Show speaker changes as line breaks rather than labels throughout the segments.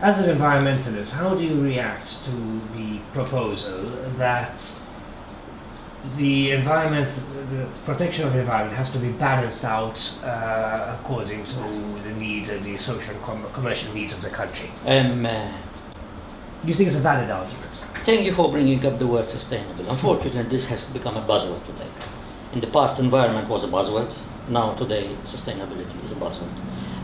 As an environmentalist, how do you react to the proposal that the protection of the environment has to be balanced out according to the needs of the social and commercial needs of the country?
Do
you think it's a valid argument?
Thank you for bringing up the word sustainable. Unfortunately, this has become a buzzword today. In the past, environment was a buzzword. Now, today, sustainability is a buzzword.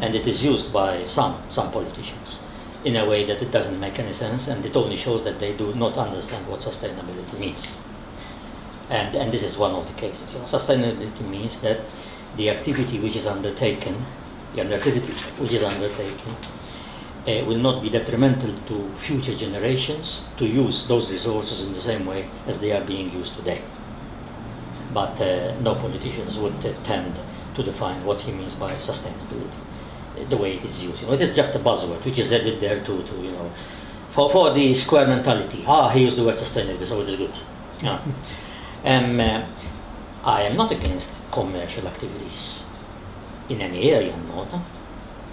And it is used by some politicians in a way that it doesn't make any sense, and it only shows that they do not understand what sustainability means. And this is one of the cases. Sustainability means that the activity which is undertaken, will not be detrimental to future generations to use those resources in the same way as they are being used today. But no politicians would tend to define what he means by sustainability, the way it is used. It is just a buzzword which is added there for the square mentality. He used the word sustainable, so it is good. Yeah. I am not against commercial activities in any area in Malta,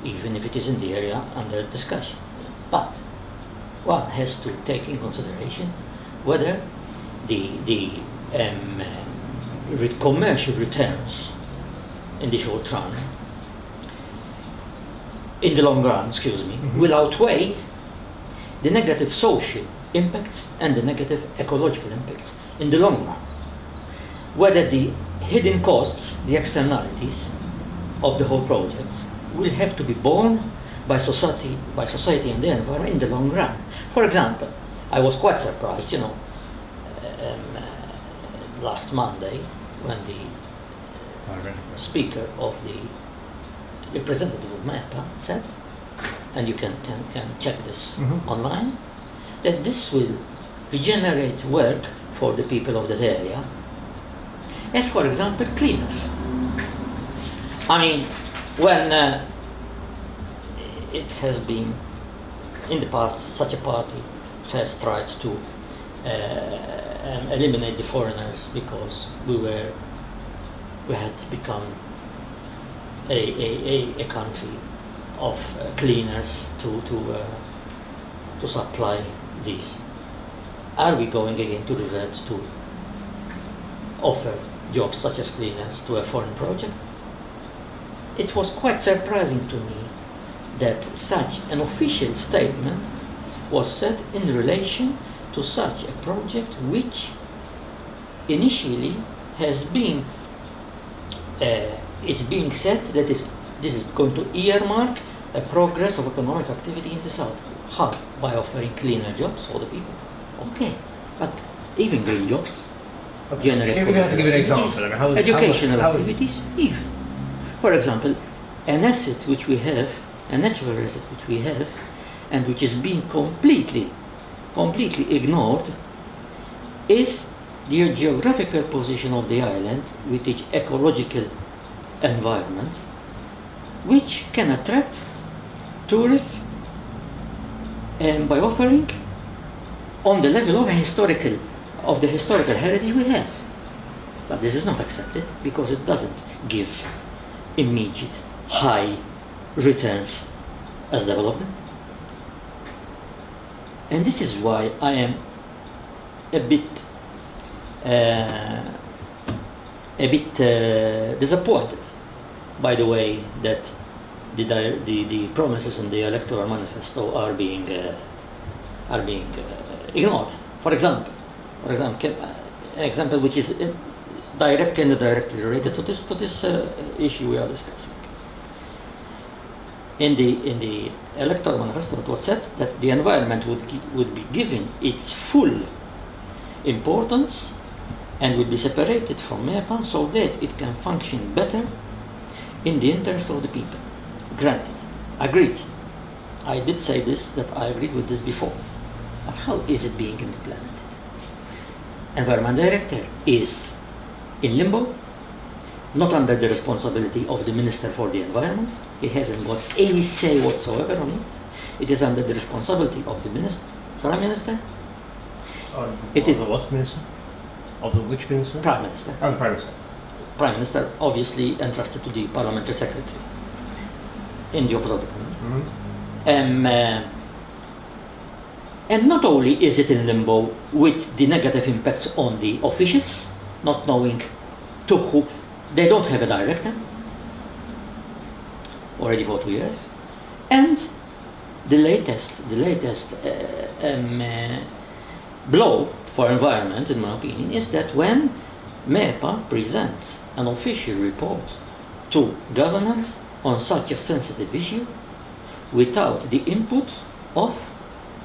even if it is in the area under discussion. But one has to take in consideration whether the commercial returns in the short run, in the long run, will outweigh the negative social impacts and the negative ecological impacts in the long run. Whether the hidden costs, the externalities of the whole project will have to be borne by society and the environment in the long run. For example, I was quite surprised, last Monday when the speaker of the representative of MAPA said, and you can check this online, that this will regenerate work for the people of that area, as for example cleaners. I mean, when it has been in the past, such a party has tried to eliminate the foreigners because we had become a country of cleaners to supply these. Are we going again to revert to offer jobs such as cleaners to a foreign project? It was quite surprising to me that such an official statement was said in relation to such a project which initially has been it's being said that this is going to earmark a progress of economic activity in the south. How? By offering cleaner jobs for the people. Okay, but even green jobs generate.
You have to give an example.
Educational activities, even. For example, an asset which we have, a natural asset which we have, and which is being completely ignored, is the geographical position of the island with its ecological environment, which can attract tourists and by offering on the level of the historical heritage we have. But this is not accepted because it doesn't give immediate high returns as development. And this is why I am a bit disappointed by the way that the promises in the electoral manifesto are being ignored. For example, an example which is directly and indirectly related to this issue we are discussing. In the electoral manifesto, it was said that the environment would be given its full importance and would be separated from MEPA so that it can function better in the interest of the people. Granted, agreed. I did say this, that I agreed with this before. But how is it being implemented? Environment Director is in limbo, not under the responsibility of the Minister for the Environment. He hasn't got any say whatsoever on it. It is under the responsibility of the Prime Minister.
It is what minister? Of the which minister?
Prime Minister.
Oh, Prime Minister.
Prime Minister obviously entrusted to the Parliamentary Secretary in the Office of the Prime Minister. And not only is it in limbo with the negative impacts on the officials, not knowing to who, they don't have a director already for 2 years, and the latest blow for environment, in my opinion, is that when MEPA presents an official report to government on such a sensitive issue without the input of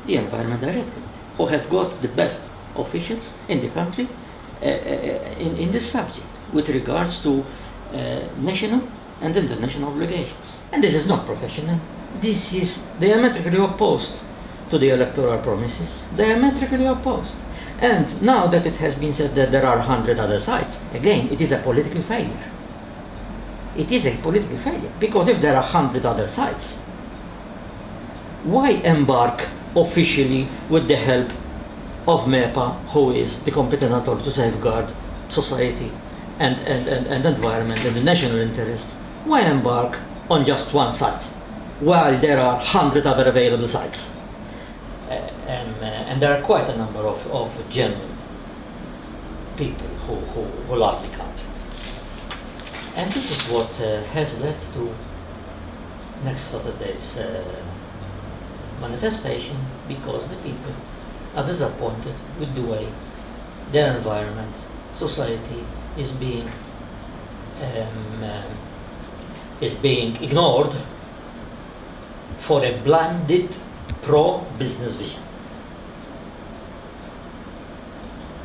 the Environment Directorate, who have got the best officials in the country in this subject with regards to national and international obligations. And this is not professional. This is diametrically opposed to the electoral promises, diametrically opposed. And now that it has been said that there are 100 other sites, again, it is a political failure. It is a political failure, because if there are 100 other sites, why embark officially with the help of MEPA, who is the competent authority to safeguard society and environment and the national interest? Why embark on just one site while there are 100 other available sites? And there are quite a number of genuine people who love the country. And this is what has led to next Saturday's manifestation, because the people are disappointed with the way their environment, society is being ignored for a blinded pro-business vision,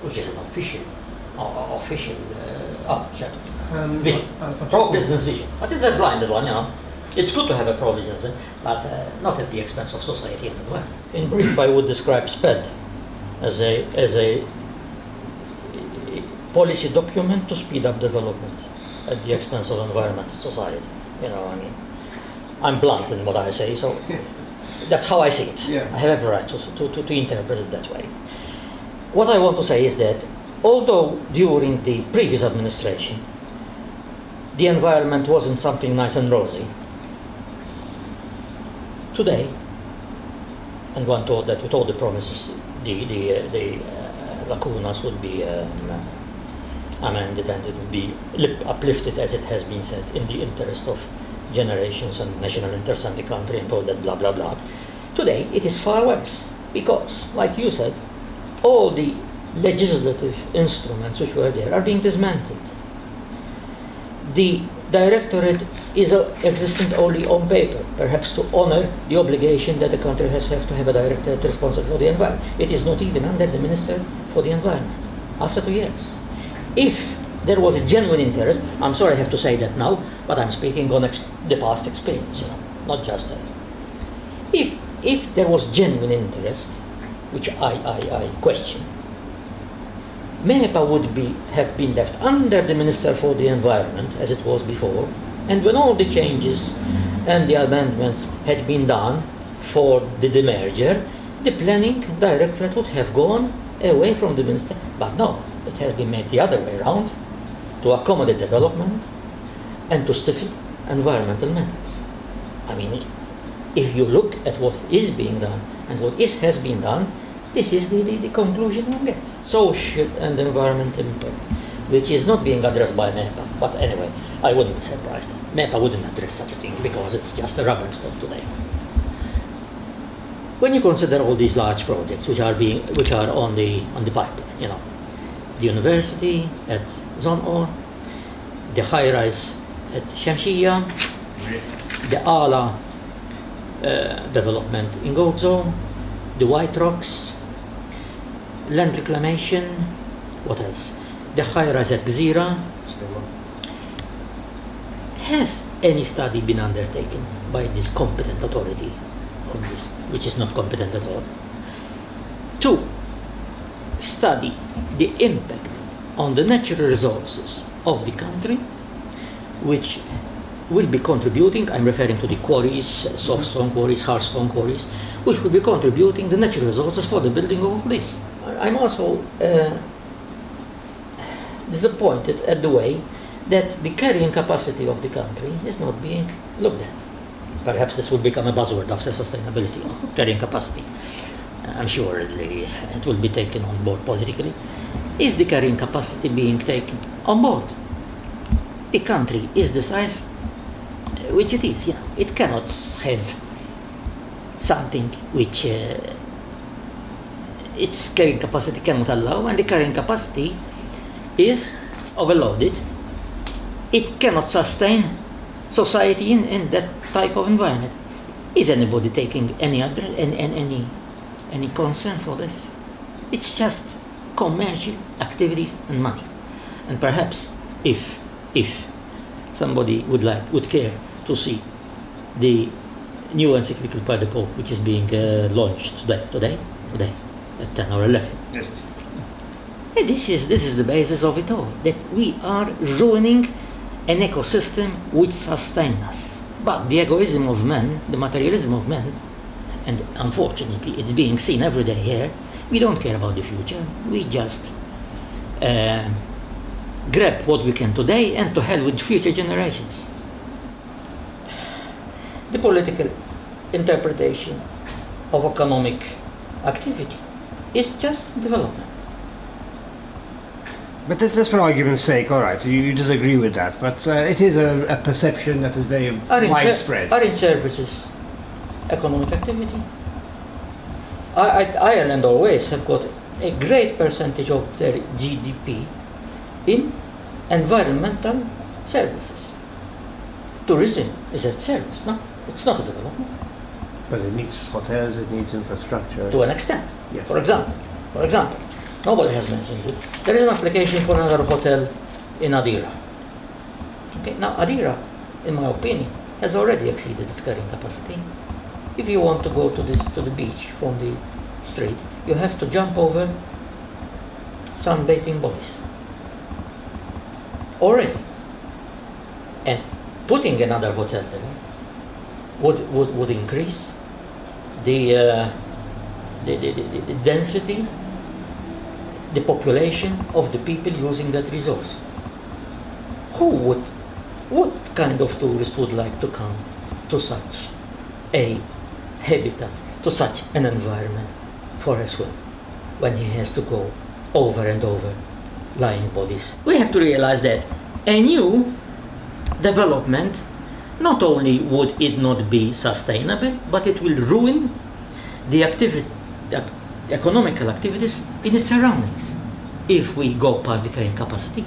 which is an official vision, pro-business vision. But it's a blinded one, you know. It's good to have a pro-business vision, but not at the expense of society and environment. In brief, I would describe SPED as a policy document to speed up development at the expense of environment and society. You know, I mean, I'm blunt in what I say, so that's how I see it.
Yeah.
I have every right to interpret it that way. What I want to say is that although during the previous administration the environment wasn't something nice and rosy, today, and one thought that with all the promises the lacunas would be amended and it would be uplifted, as it has been said, in the interest of generations and national interest and the country and all that blah blah blah. Today it is far worse, because, like you said, all the legislative instruments which were there are being dismantled. The directorate is existent only on paper, perhaps to honor the obligation that the country has to have a directorate responsible for the environment. It is not even under the Minister for the Environment after 2 years. If there was a genuine interest, I'm sorry I have to say that now, but I'm speaking on the past experience, you know, not just that. If there was genuine interest, which I question, MEPA would have been left under the Minister for the Environment, as it was before, and when all the changes and the amendments had been done for the demerger, the Planning Directorate would have gone away from the Minister. But no, it has been made the other way around, to accommodate development and to stifle environmental matters. I mean, if you look at what is being done and what has been done, this is the conclusion one gets. Social and environmental impact, which is not being addressed by MEPA. But anyway, I wouldn't be surprised. MEPA wouldn't address such a thing because it's just a rubber stamp today. When you consider all these large projects which are on the pipeline, you know, the university at Zonor, the high-rise at Shamshia, the Ala development in Gold Zone, the White Rocks, land reclamation, what else? The high-rise at Gzira. Has any study been undertaken by this competent authority, on this, which is not competent at all, to study the impact on the natural resources of the country, which will be contributing, I'm referring to the quarries, soft stone quarries, hard stone quarries, which will be contributing the natural resources for the building of this. I'm also disappointed at the way that the carrying capacity of the country is not being looked at. Perhaps this will become a buzzword after sustainability, carrying capacity. I'm sure it will be taken on board politically, is the carrying capacity being taken on board. The country is the size which it is. It cannot have something which its carrying capacity cannot allow, and the carrying capacity is overloaded. It cannot sustain society in that type of environment. Is anybody taking any concern for this? It's just commercial activities and money. And perhaps if somebody would care to see the new encyclical by the Pope, which is being launched today at 10 or 11.
Yes.
This is the basis of it all, that we are ruining an ecosystem which sustains us. But the egoism of man, the materialism of man, and unfortunately it's being seen every day here, we don't care about the future. We just grab what we can today, and to hell with future generations. The political interpretation of economic activity is just development.
But just for argument's sake, all right, so you disagree with that, but it is a perception that is very widespread.
Are in services economic activity? Ireland always have got a great percentage of their GDP in environmental services. Tourism is a service, no? It's not a development.
But it needs hotels, it needs infrastructure.
To an extent.
Yes.
For example, nobody has mentioned it. There is an application for another hotel in Adira. Okay, now Adira, in my opinion, has already exceeded its carrying capacity. If you want to go to the beach from the street, you have to jump over sunbathing bodies. Already. And putting another hotel there would increase the density, the population of the people using that resource. What kind of tourist would like to come to such a habitat, to such an environment for a swim, when he has to go over and over lying bodies? We have to realize that a new development, not only would it not be sustainable, but it will ruin the economical activities in its surroundings if we go past the carrying capacity.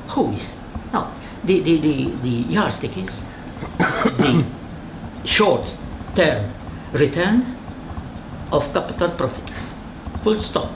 Who is? Now, the yardstick is the short-term return of capital profits. Full stop.